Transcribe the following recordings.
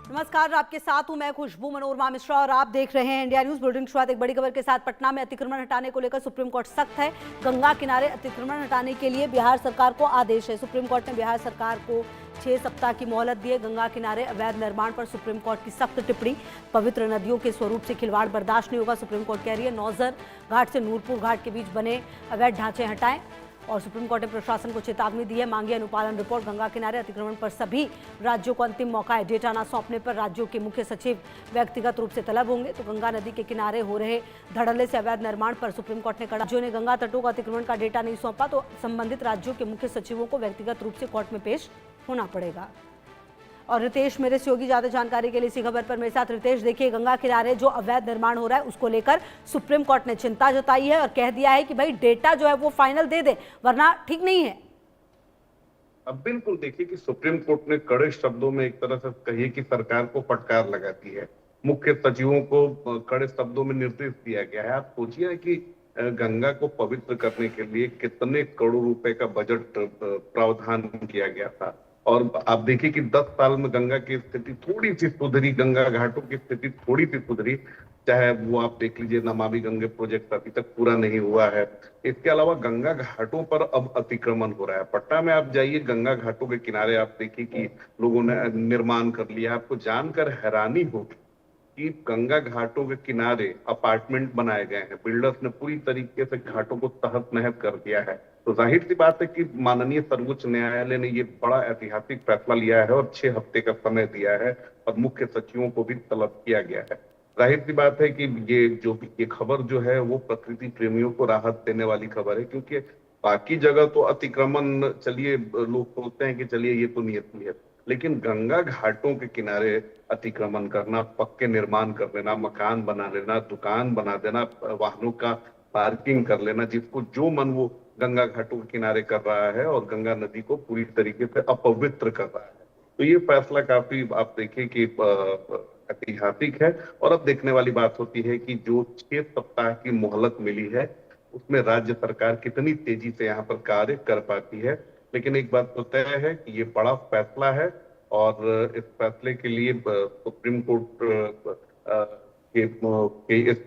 नमस्कार, आपके साथ हूं मैं खुशबू मनोरमा मिश्रा और आप देख रहे हैं इंडिया न्यूज बुलेटिन। शुरुआत एक बड़ी खबर के साथ। पटना में अतिक्रमण हटाने को लेकर सुप्रीम कोर्ट सख्त है। गंगा किनारे अतिक्रमण हटाने के लिए बिहार सरकार को आदेश है। सुप्रीम कोर्ट ने बिहार सरकार को 6 सप्ताह की मोहलत दी है। गंगा किनारे अवैध निर्माण पर सुप्रीम कोर्ट की सख्त टिप्पणी। पवित्र नदियों के स्वरूप से खिलवाड़ बर्दाश्त नहीं होगा, सुप्रीम कोर्ट कह रही है। नौजर घाट से नूरपुर घाट के बीच बने अवैध ढांचे हटाएं। और सुप्रीम कोर्ट ने प्रशासन को चेतावनी दी है। मांगी अनुपालन रिपोर्ट। गंगा किनारे अतिक्रमण पर सभी राज्यों को अंतिम मौका है। डेटा न सौंपने पर राज्यों के मुख्य सचिव व्यक्तिगत रूप से तलब होंगे। तो गंगा नदी के किनारे हो रहे धड़ल्ले से अवैध निर्माण पर सुप्रीम कोर्ट ने कहा, राज्यों ने गंगा तटों का अतिक्रमण का डेटा नहीं सौंपा तो संबंधित राज्यों के मुख्य सचिवों को व्यक्तिगत रूप से कोर्ट में पेश होना पड़ेगा। और रितेश मेरे सहयोगी ज्यादा जानकारी के लिए इसी खबर पर मेरे साथ। रितेश, देखिए, गंगा किनारे जो अवैध निर्माण हो रहा है उसको लेकर सुप्रीम कोर्ट ने चिंता जताई है और कह दिया है कि भाई डेटा जो है वो फाइनल दे दे, वरना ठीक नहीं है। अब बिल्कुल देखिए कि सुप्रीम कोर्ट ने कड़े शब्दों में एक तरह से कहिए कि सरकार को फटकार लगाती है। मुख्य सचिवों को कड़े शब्दों में निर्देश दिया गया है। आप सोचिए कि गंगा को पवित्र करने के लिए कितने करोड़ रुपए का बजट प्रावधान किया गया था। और आप देखिए कि 10 साल में गंगा की स्थिति थोड़ी सी सुधरी, गंगा घाटों की स्थिति थोड़ी सी सुधरी। चाहे वो आप देख लीजिए, नमामि गंगे प्रोजेक्ट अभी तक पूरा नहीं हुआ है। इसके अलावा गंगा घाटों पर अब अतिक्रमण हो रहा है। पटना में आप जाइए, गंगा घाटों के किनारे आप देखिए कि लोगों ने निर्माण कर लिया। आपको जानकर हैरानी होगी कि गंगा घाटों के किनारे अपार्टमेंट बनाए गए हैं। बिल्डर्स ने पूरी तरीके से घाटों को तहस नहस कर दिया है। तो जाहिर सी बात है कि माननीय सर्वोच्च न्यायालय ने ये बड़ा ऐतिहासिक फैसला लिया है और 6 हफ्ते का समय दिया है और मुख्य सचिवों को भी तलब किया गया है। जाहिर सी बात है कि ये खबर जो है वो प्रकृति प्रेमियों को राहत देने वाली खबर है, क्योंकि बाकी जगह तो अतिक्रमण, चलिए, लोग सोचते हैं कि चलिए ये तो नियति है, लेकिन गंगा घाटों के किनारे अतिक्रमण करना, पक्के निर्माण कर लेना, मकान बना लेना, दुकान बना देना, वाहनों का पार्किंग कर लेना, जिसको जो मन वो गंगा घाटों के किनारे कर रहा है और गंगा नदी को पूरी तरीके से अपवित्र कर रहा है। तो ये फैसला काफी, आप देखिए कि ऐतिहासिक है। और अब देखने वाली बात होती है कि जो 6 सप्ताह की मोहलत मिली है उसमें राज्य सरकार कितनी तेजी से यहाँ पर कार्य कर पाती है। लेकिन एक बात तो तय है कि ये बड़ा फैसला है और इस फैसले के लिए सुप्रीम कोर्ट के इस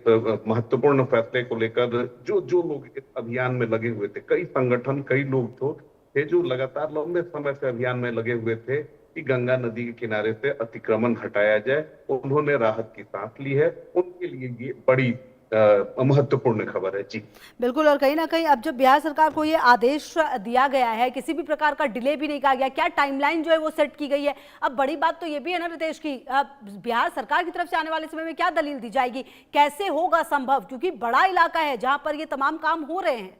महत्वपूर्ण फैसले को लेकर जो जो लोग इस अभियान में लगे हुए थे, कई संगठन, कई लोग थे जो लगातार लंबे समय से अभियान में लगे हुए थे कि गंगा नदी के किनारे से अतिक्रमण हटाया जाए, उन्होंने राहत की सांस ली है। उनके लिए ये बड़ी महत्वपूर्ण खबर है। जी बिल्कुल। और कहीं ना कहीं अब जब बिहार सरकार को ये आदेश दिया गया है, किसी भी प्रकार का डिले भी नहीं कहा गया, क्या टाइमलाइन जो है वो सेट की गई है? अब बड़ी बात तो ये भी है ना रितेश की बिहार सरकार की तरफ से आने वाले समय में क्या दलील दी जाएगी, कैसे होगा संभव, क्योंकि बड़ा इलाका है जहां पर ये तमाम काम हो रहे हैं।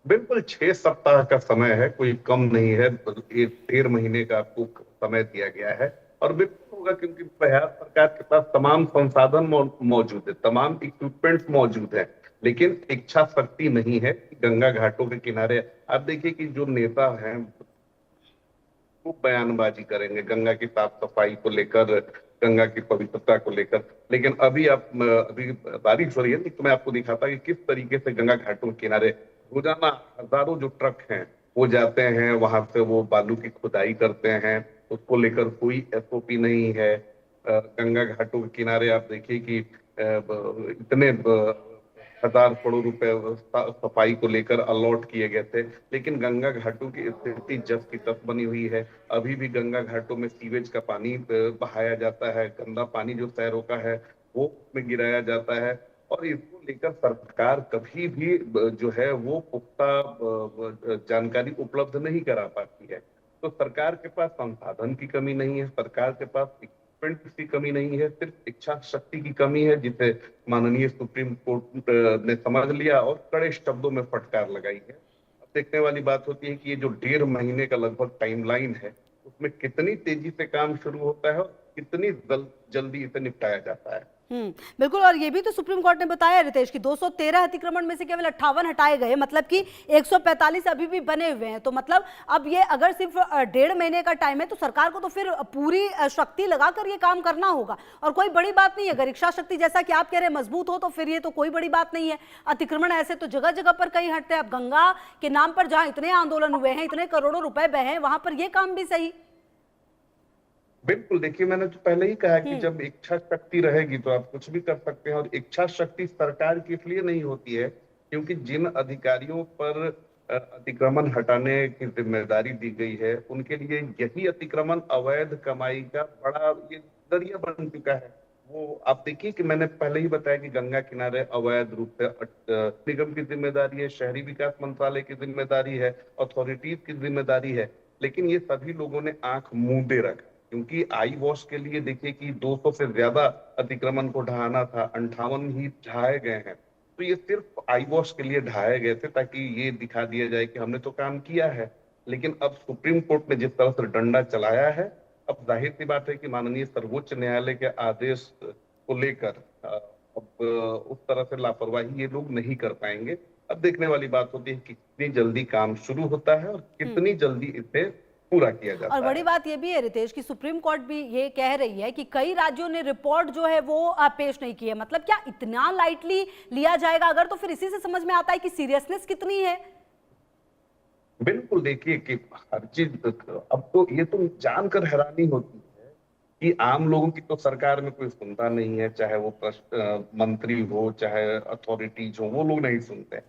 बिल्कुल 6 सप्ताह का समय है, कोई कम नहीं है। 1.5 महीने का आपको समय दिया गया है और बिल्कुल होगा, क्योंकि बिहार सरकार के पास तमाम संसाधन मौजूद है, तमाम इक्विपमेंट्स मौजूद है, लेकिन इच्छा शक्ति नहीं है कि गंगा घाटों के किनारे। आप देखिए कि जो नेता हैं वो बयानबाजी करेंगे गंगा की साफ सफाई को लेकर, गंगा की पवित्रता को लेकर, लेकिन अभी बारिश हो रही है तो मैं आपको दिखाता कि किस तरीके से गंगा घाटों के किनारे रोजाना हजारों जो ट्रक हैं वो जाते हैं, वहां से वो बालू की खुदाई करते हैं। उसको लेकर कोई एसओपी नहीं है। गंगा घाटों के किनारे आप देखिए कि इतने हजार करोड़ रुपए सफाई को लेकर अलॉट किए गए थे, लेकिन गंगा घाटों की स्थिति जस की तस बनी हुई है। अभी भी गंगा घाटों में सीवेज का पानी बहाया जाता है, गंदा पानी जो शहरों का है वो उसमें गिराया जाता है और इसको लेकर सरकार कभी भी जो है वो पुख्ता जानकारी उपलब्ध नहीं करा पाती है। तो सरकार के पास संसाधन की कमी नहीं है, सरकार के पास इक्विपमेंट की कमी नहीं है, सिर्फ इच्छा शक्ति की कमी है, जिसे माननीय सुप्रीम कोर्ट ने समझ लिया और कड़े शब्दों में फटकार लगाई है। अब देखने वाली बात होती है कि ये जो 1.5 महीने का लगभग टाइमलाइन है उसमें कितनी तेजी से काम शुरू होता है और कितनी जल्दी इसे निपटाया जाता है। बिल्कुल। और ये भी तो सुप्रीम कोर्ट ने बताया रितेश की 213 अतिक्रमण में से केवल 58 हटाए गए, मतलब कि 145 अभी भी बने हुए हैं। तो मतलब अब ये अगर सिर्फ 1.5 महीने का टाइम है तो सरकार को तो फिर पूरी शक्ति लगाकर ये काम करना होगा। और कोई बड़ी बात नहीं है, अगर इच्छा शक्ति जैसा कि आप कह रहे हैं मजबूत हो तो फिर ये तो कोई बड़ी बात नहीं है। अतिक्रमण ऐसे तो जगह जगह पर कहीं हटते हैं। अब गंगा के नाम पर जहां इतने आंदोलन हुए हैं, इतने करोड़ों रुपए बहे हैं, वहां पर ये काम भी सही। बिल्कुल, देखिए मैंने तो पहले ही कहा कि जब इच्छा शक्ति रहेगी तो आप कुछ भी कर सकते हैं, और इच्छा शक्ति सरकार की इसलिए नहीं होती है क्योंकि जिन अधिकारियों पर अतिक्रमण हटाने की जिम्मेदारी दी गई है, उनके लिए यही अतिक्रमण अवैध कमाई का बड़ा ये जरिया बन चुका है। वो आप देखिए कि मैंने पहले ही बताया कि गंगा किनारे अवैध रूप से निगम की जिम्मेदारी है, शहरी विकास मंत्रालय की जिम्मेदारी है, अथॉरिटीज की जिम्मेदारी है, लेकिन ये सभी लोगों ने आंख मूंदे रखा क्योंकि आई वॉश के लिए देखिए कि 200 से ज्यादा अतिक्रमण को ढहाना था, 58 ही ढहाए गए हैं। तो ये सिर्फ आई वॉश के लिए ढहाए गए थे ताकि ये दिखा दिया जाए कि हमने तो काम किया है। लेकिन अब सुप्रीम कोर्ट ने जिस तरह से डंडा चलाया है, अब जाहिर सी बात है कि माननीय सर्वोच्च न्यायालय के आदेश को लेकर अब उस तरह से लापरवाही ये लोग नहीं कर पाएंगे। अब देखने वाली बात होती है कि कितनी जल्दी काम शुरू होता है और कितनी जल्दी इसे पूरा किया और जाता बड़ी है। बात ये भी है रितेश कि सुप्रीम कोर्ट भी ये कह रही है कि कई राज्यों ने रिपोर्ट जो है वो पेश नहीं की है। मतलब क्या इतना लाइटली लिया जाएगा? अगर तो फिर इसी से समझ में आता है कि सीरियसनेस कितनी है। बिल्कुल, देखिए कि हर चीज अब तो ये तो जानकर हैरानी होती है कि आम लोगों की तो सरकार में कोई सुनता नहीं है, चाहे वो मंत्री हो, चाहे अथॉरिटीज हो, वो लोग नहीं सुनते हैं।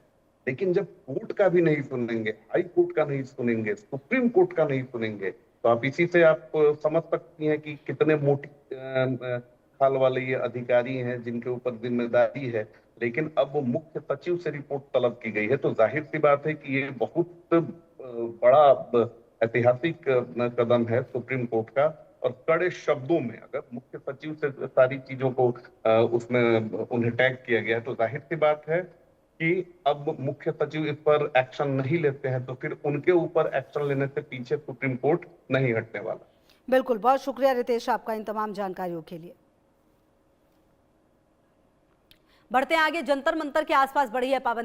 लेकिन जब कोर्ट का भी नहीं सुनेंगे, हाई कोर्ट का नहीं सुनेंगे, सुप्रीम कोर्ट का नहीं सुनेंगे, तो आप इसी से आप समझ सकती हैं कि कितने मोटी खाल वाले ये अधिकारी हैं जिनके ऊपर जिम्मेदारी है। लेकिन अब वो मुख्य सचिव से रिपोर्ट तलब की गई है, तो जाहिर सी बात है कि ये बहुत बड़ा ऐतिहासिक कदम है सुप्रीम कोर्ट का। और कड़े शब्दों में अगर मुख्य सचिव से सारी चीजों को उसमें उन्हें टैग किया गया है, तो जाहिर सी बात है कि अब मुख्य सचिव इस पर एक्शन नहीं लेते हैं तो फिर उनके ऊपर एक्शन लेने से पीछे सुप्रीम कोर्ट नहीं हटने वाला। बिल्कुल, बहुत शुक्रिया रितेश आपका इन तमाम जानकारियों के लिए। बढ़ते हैं आगे। जंतर मंतर के आसपास बढ़ी है पाबंदी।